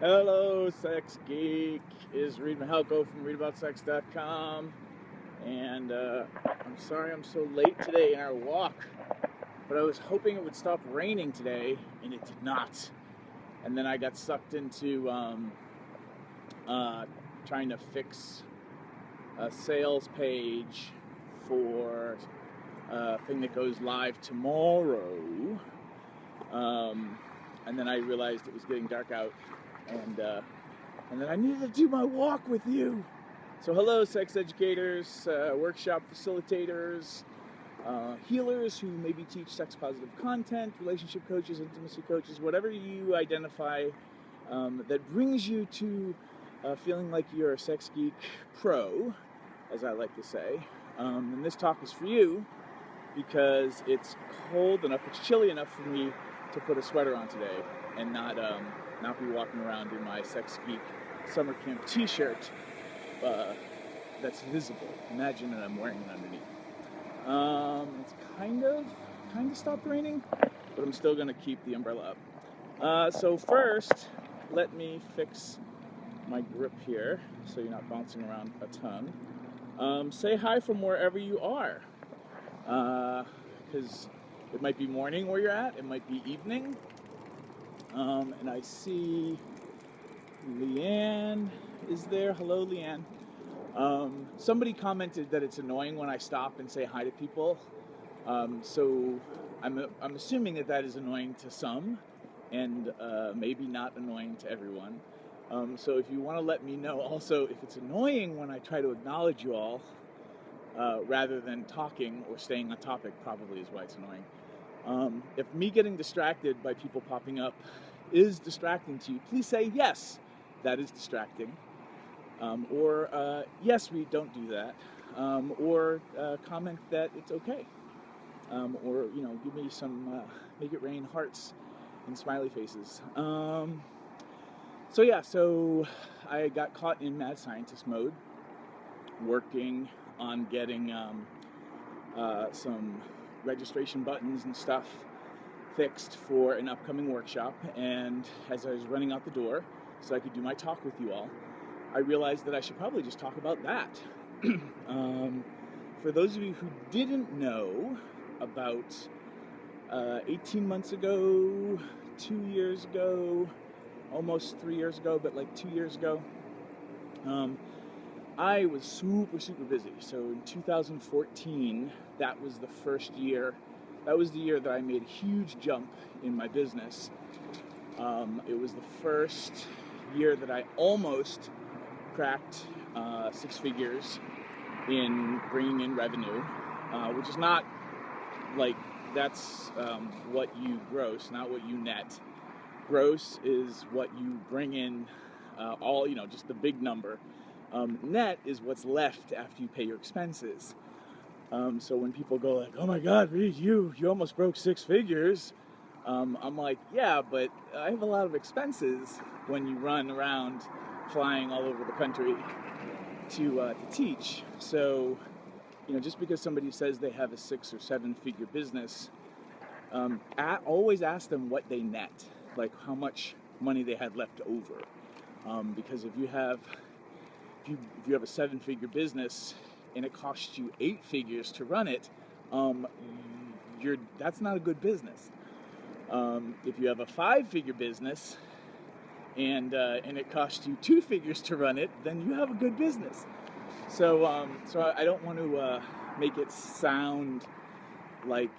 Hello, Sex Geek. Is Reid from readaboutsex.com. And I'm sorry I'm so late today in our walk, but I was hoping it would stop raining today, and it did not. And then I got sucked into trying to fix a sales page for a thing that goes live tomorrow. And then I realized it was getting dark out, and then I needed to do my walk with you. So hello, sex educators, workshop facilitators, healers who maybe teach sex positive content, relationship coaches, intimacy coaches, whatever you identify that brings you to feeling like you're a sex geek pro, as I like to say. And this talk is for you because it's cold enough, it's chilly enough for me to put a sweater on today and not be walking around in my sex geek summer camp t-shirt that's visible. Imagine that I'm wearing it underneath. It's kind of stopped raining, but I'm still gonna keep the umbrella up. So first, let me fix my grip here so you're not bouncing around a ton. Say hi from wherever you are, because it might be morning where you're at, it might be evening. And I see Leanne is there. Hello, Leanne. Somebody commented that it's annoying when I stop and say hi to people. So I'm assuming that is annoying to some, and maybe not annoying to everyone. So if you want to let me know also if it's annoying when I try to acknowledge you all, rather than talking or staying on topic, probably is why it's annoying. If me getting distracted by people popping up is distracting to you, please say yes, that is distracting. Or yes, Reid, don't do that. Or comment that it's okay. Or give me some make it rain hearts and smiley faces. So I got caught in mad scientist mode, working on getting some registration buttons and stuff fixed for an upcoming workshop. And as I was running out the door so I could do my talk with you all, I realized that I should probably just talk about that. For those of you who didn't know, about 18 months ago, 2 years ago, almost 3 years ago, but like 2 years ago, I was super busy. So in 2014, that was the first year. That was the year that I made a huge jump in my business. It was the first year that I almost cracked 6 figures in bringing in revenue, which is not like, that's what you gross, not what you net. Gross is what you bring in, all, just the big number. Net is what's left after you pay your expenses. So when people go like, oh my God, Reid, you almost broke 6 figures. I'm like, yeah, but I have a lot of expenses when you run around flying all over the country to teach. So, just because somebody says they have a 6 or 7 figure business, always ask them what they net, like how much money they had left over. Because if you have a 7 figure business and it costs you 8 figures to run it, that's not a good business. If you have a 5 figure business and it costs you 2 figures to run it, then you have a good business. So I don't want to make it sound like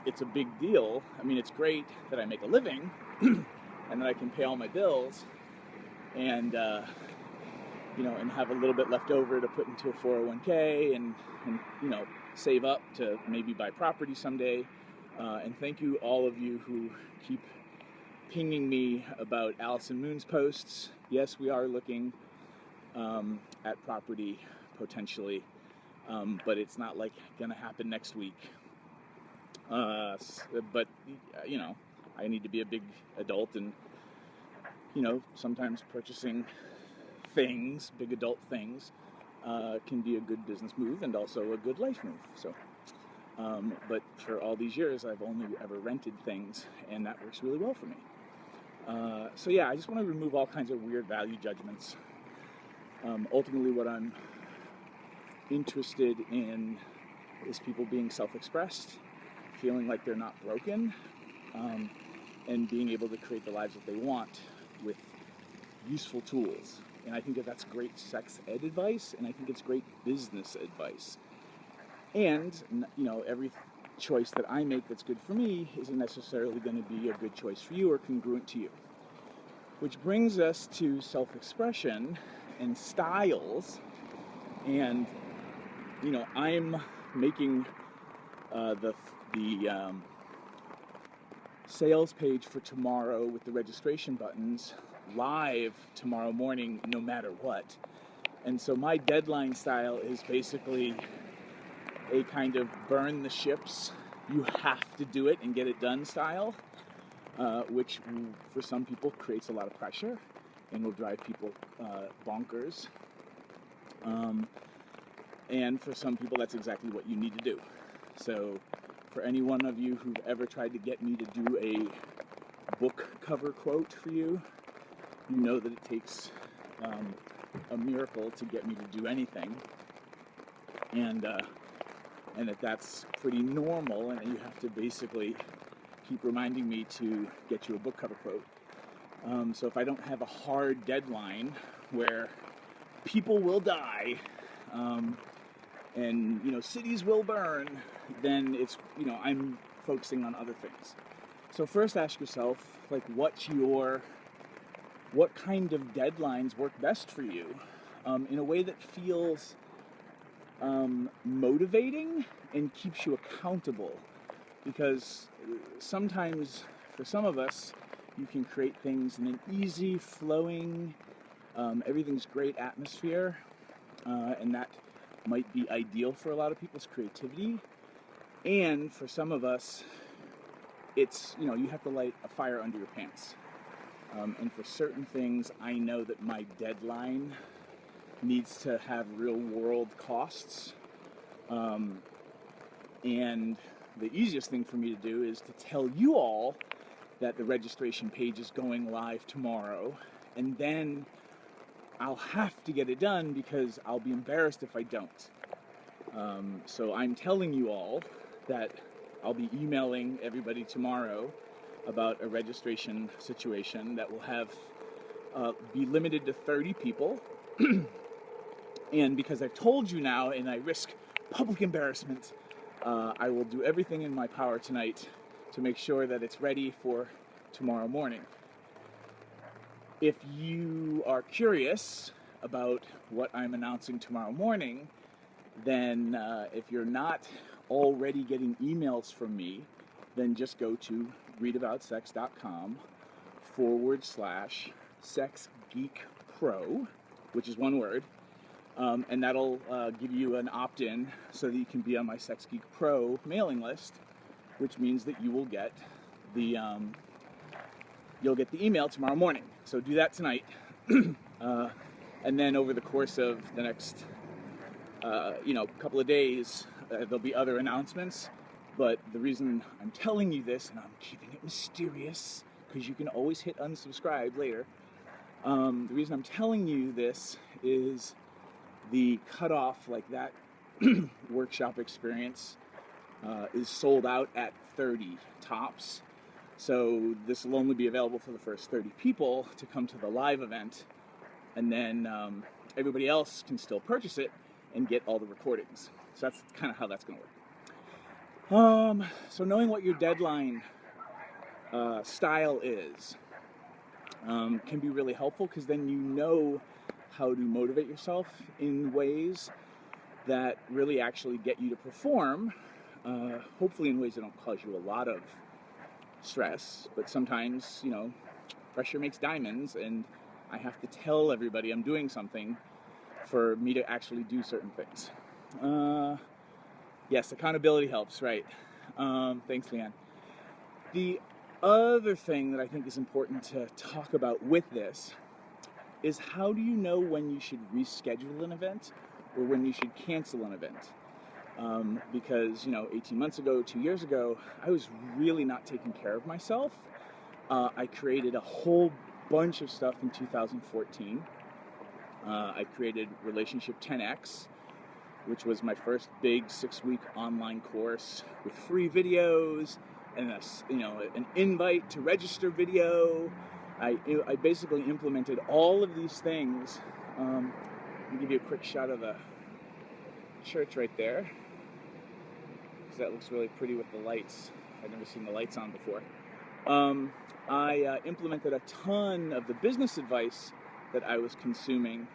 it's a big deal. I mean, it's great that I make a living and that I can pay all my bills and and have a little bit left over to put into a 401k and save up to maybe buy property someday. And thank you, all of you who keep pinging me about Allison Moon's posts. Yes, we are looking at property potentially, but it's not like gonna happen next week. But I need to be a big adult, and sometimes purchasing things, big adult things, can be a good business move and also a good life move. So, but for all these years, I've only ever rented things, and that works really well for me. So yeah, I just want to remove all kinds of weird value judgments. Ultimately, what I'm interested in is people being self-expressed, feeling like they're not broken, and being able to create the lives that they want with useful tools. And I think that that's great sex ed advice, and I think it's great business advice. And, every choice that I make that's good for me isn't necessarily going to be a good choice for you or congruent to you. Which brings us to self-expression and styles. And, I'm making the sales page for tomorrow with the registration buttons live tomorrow morning, no matter what. And so my deadline style is basically a kind of burn the ships, you have to do it and get it done style, which for some people creates a lot of pressure and will drive people bonkers. And for some people, that's exactly what you need to do. So for any one of you who've ever tried to get me to do a book cover quote for you, you know that it takes a miracle to get me to do anything. And that's pretty normal, and you have to basically keep reminding me to get you a book cover quote. So if I don't have a hard deadline where people will die, and cities will burn, then it's I'm focusing on other things. So first ask yourself, what kind of deadlines work best for you, in a way that feels motivating and keeps you accountable. Because sometimes, for some of us, you can create things in an easy, flowing, everything's great atmosphere, and that might be ideal for a lot of people's creativity. And for some of us, it's, you have to light a fire under your pants. And for certain things, I know that my deadline needs to have real world costs. And the easiest thing for me to do is to tell you all that the registration page is going live tomorrow, and then I'll have to get it done because I'll be embarrassed if I don't. So I'm telling you all that I'll be emailing everybody tomorrow about a registration situation that will have be limited to 30 people. And because I've told you now and I risk public embarrassment, I will do everything in my power tonight to make sure that it's ready for tomorrow morning. If you are curious about what I'm announcing tomorrow morning, then if you're not already getting emails from me, then just go to readaboutsex.com/sexgeekpro, which is one word, and that'll give you an opt-in so that you can be on my Sex Geek Pro mailing list, which means that you will get the email tomorrow morning. So do that tonight, and then over the course of the next couple of days, there'll be other announcements. But the reason I'm telling you this, and I'm keeping it mysterious, because you can always hit unsubscribe later. The reason I'm telling you this is the cutoff, that workshop experience is sold out at 30 tops. So this will only be available for the first 30 people to come to the live event, and then everybody else can still purchase it and get all the recordings. So that's kind of how that's going to work. So knowing what your deadline style is can be really helpful, because then you know how to motivate yourself in ways that really actually get you to perform, hopefully in ways that don't cause you a lot of stress. But sometimes, pressure makes diamonds, and I have to tell everybody I'm doing something for me to actually do certain things. Yes, accountability helps, right? Thanks, Leanne. The other thing that I think is important to talk about with this is, how do you know when you should reschedule an event or when you should cancel an event? Because, 18 months ago, 2 years ago, I was really not taking care of myself. I created a whole bunch of stuff in 2014. I created Relationship 10X, which was my first big 6-week online course with free videos and an invite to register video. I basically implemented all of these things. Let me give you a quick shot of the church right there, because that looks really pretty with the lights. I've never seen the lights on before. I implemented a ton of the business advice that I was consuming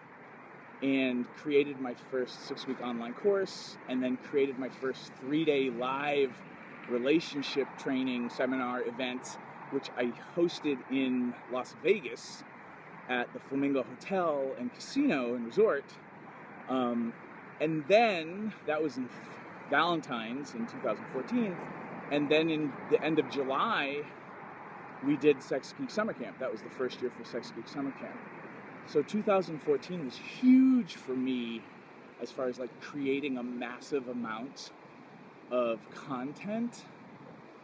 and created my first 6-week online course, and then created my first 3-day live relationship training seminar event, which I hosted in Las Vegas at the Flamingo Hotel and Casino and Resort. And then that was in Valentine's in 2014. And then in the end of July, we did Sex Geek Summer Camp. That was the first year for Sex Geek Summer Camp. So 2014 was huge for me as far as like creating a massive amount of content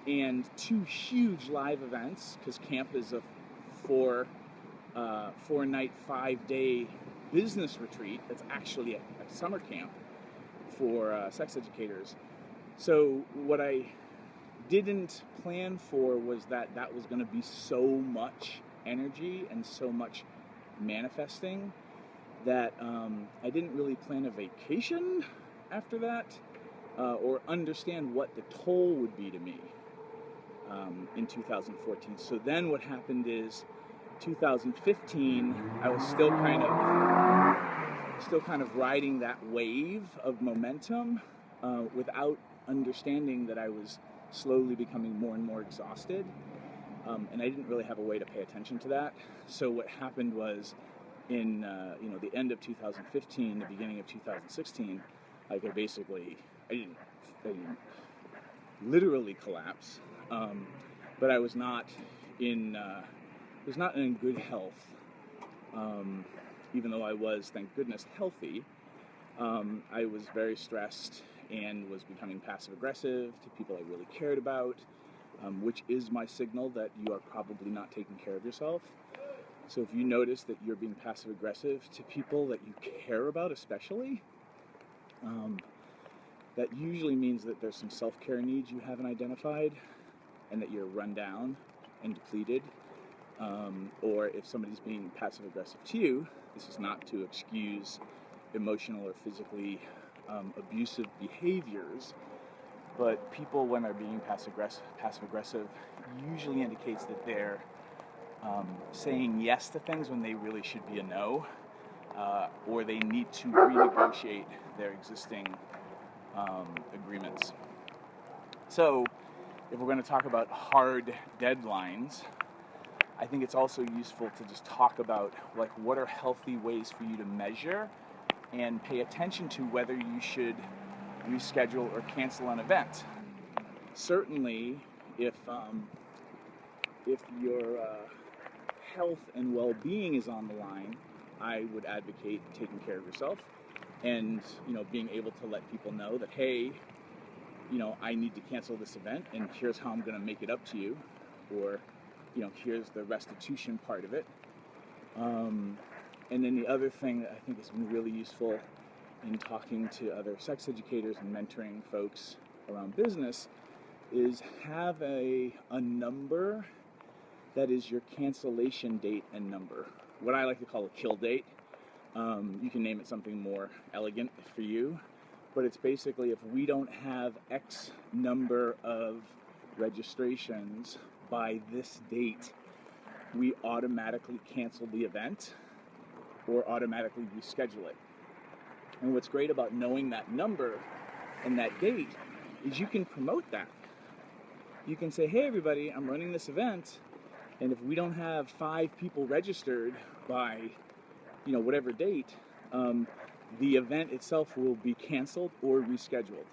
and 2 huge live events, because camp is a 4-night, 5-day business retreat that's actually a summer camp for sex educators. So what I didn't plan for was that was going to be so much energy and so much manifesting that I didn't really plan a vacation after that, or understand what the toll would be to me in 2014. So then what happened is 2015, I was still kind of riding that wave of momentum without understanding that I was slowly becoming more and more exhausted, and I didn't really have a way to pay attention to that. So what happened was, in the end of 2015, the beginning of 2016, I didn't literally collapse, but I was not in good health. Even though I was, thank goodness, healthy, I was very stressed and was becoming passive-aggressive to people I really cared about, which is my signal that you are probably not taking care of yourself. So if you notice that you're being passive-aggressive to people that you care about especially, that usually means that there's some self-care needs you haven't identified and that you're run down and depleted. Or if somebody's being passive-aggressive to you, this is not to excuse emotional or physically abusive behaviors, but people, when they're being passive-aggressive, usually indicates that they're saying yes to things when they really should be a no, or they need to renegotiate their existing agreements. So, if we're going to talk about hard deadlines, I think it's also useful to just talk about like what are healthy ways for you to measure and pay attention to whether you should reschedule or cancel an event. Certainly, if your health and well-being is on the line, I would advocate taking care of yourself and being able to let people know that, hey, I need to cancel this event, and here's how I'm going to make it up to you, or here's the restitution part of it. And then the other thing that I think has been really useful in talking to other sex educators and mentoring folks around business is have a number that is your cancellation date and number. What I like to call a kill date. You can name it something more elegant for you, but it's basically if we don't have X number of registrations by this date, we automatically cancel the event or automatically reschedule it. And what's great about knowing that number and that date is you can promote that. You can say, hey everybody, I'm running this event, and if we don't have 5 people registered by whatever date, the event itself will be canceled or rescheduled.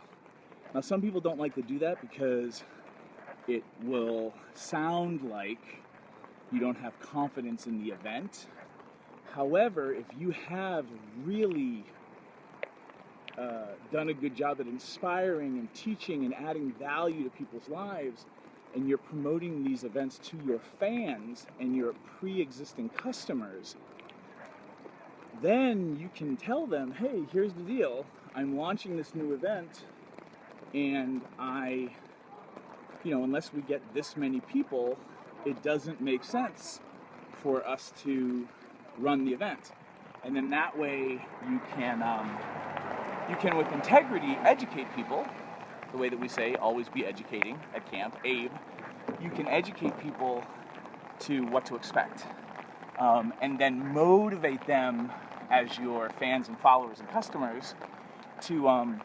Now some people don't like to do that because it will sound like you don't have confidence in the event. However, if you have really done a good job at inspiring and teaching and adding value to people's lives, and you're promoting these events to your fans and your pre-existing customers, then you can tell them, hey, here's the deal. I'm launching this new event, and unless we get this many people, it doesn't make sense for us to run the event. And then that way you can with integrity educate people, the way that we say, always be educating at camp, Abe. You can educate people to what to expect, and then motivate them as your fans and followers and customers to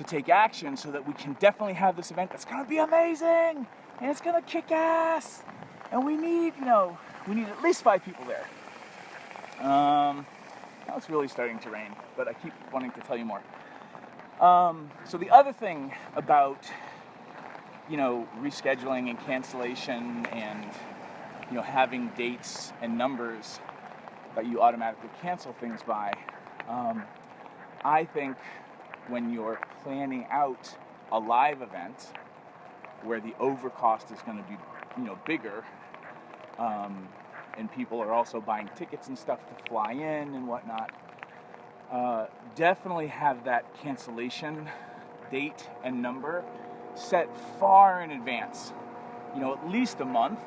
take action, so that we can definitely have this event that's going to be amazing and it's going to kick ass, and we need at least 5 people there. Now it's really starting to rain, but I keep wanting to tell you more. So the other thing about rescheduling and cancellation and having dates and numbers that you automatically cancel things by, I think when you're planning out a live event where the overcost is going to be bigger, and people are also buying tickets and stuff to fly in and whatnot, definitely have that cancellation date and number set far in advance, at least a month,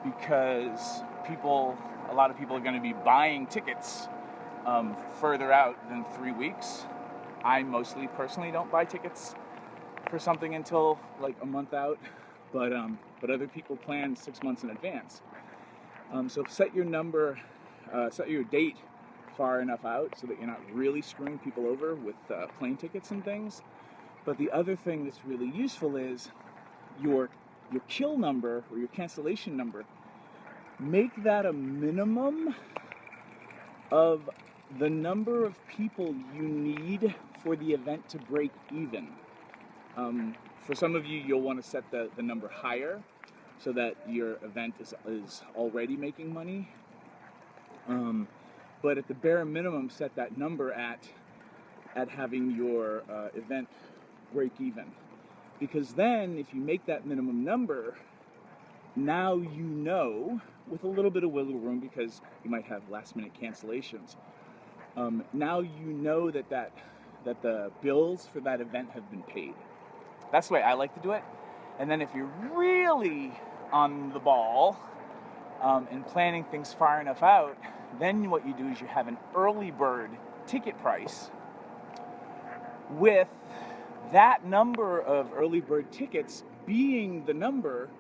because a lot of people are going to be buying tickets further out than 3 weeks. I mostly personally don't buy tickets for something until like a month out, but other people plan 6 months in advance. So set your date far enough out so that you're not really screwing people over with plane tickets and things. But the other thing that's really useful is your kill number or your cancellation number. Make that a minimum of the number of people you need for the event to break even. For some of you, you'll want to set the number higher so that your event is already making money. But at the bare minimum, set that number at having your event break even. Because then, if you make that minimum number, now with a little bit of wiggle room, because you might have last-minute cancellations, now that the bills for that event have been paid. That's the way I like to do it. And then if you're really on the ball and planning things far enough out, then what you do is you have an early bird ticket price with that number of early bird tickets being the number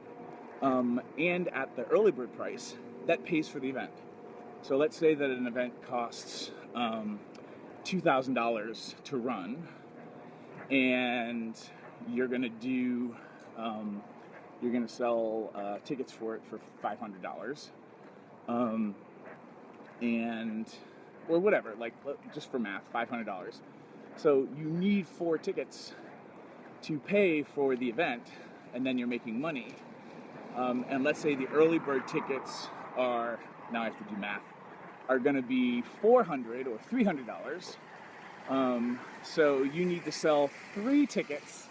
and at the early bird price that pays for the event. So let's say that an event costs $2,000 to run, and you're going to sell tickets for it for $500, or whatever, like just for math, $500. So you need 4 tickets to pay for the event, and then you're making money. And let's say the early bird tickets are, now I have to do math, are going to be $400 or $300. So you need to sell 7 tickets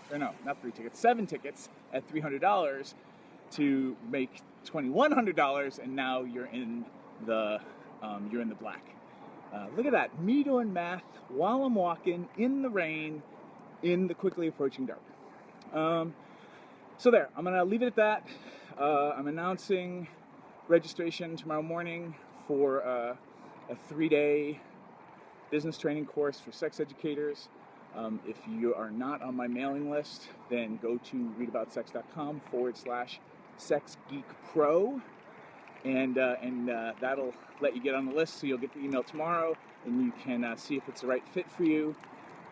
at $300 to make $2,100, and now you're in the black. Look at that, me doing math while I'm walking in the rain in the quickly approaching dark. So there, I'm gonna leave it at that. I'm announcing registration tomorrow morning for a 3-day business training course for sex educators. If you are not on my mailing list, then go to readaboutsexx.com/sexgeekpro, and that'll let you get on the list, so you'll get the email tomorrow, and you can see if it's the right fit for you,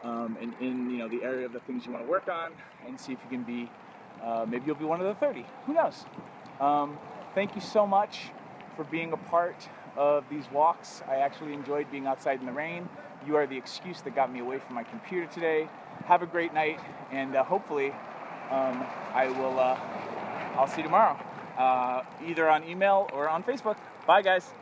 and in the area of the things you want to work on, and see if you can be, maybe you'll be one of the 30. Who knows? Thank you so much for being a part of these walks. I actually enjoyed being outside in the rain. You are the excuse that got me away from my computer today. Have a great night, and hopefully I'll see you tomorrow, either on email or on Facebook. Bye, guys.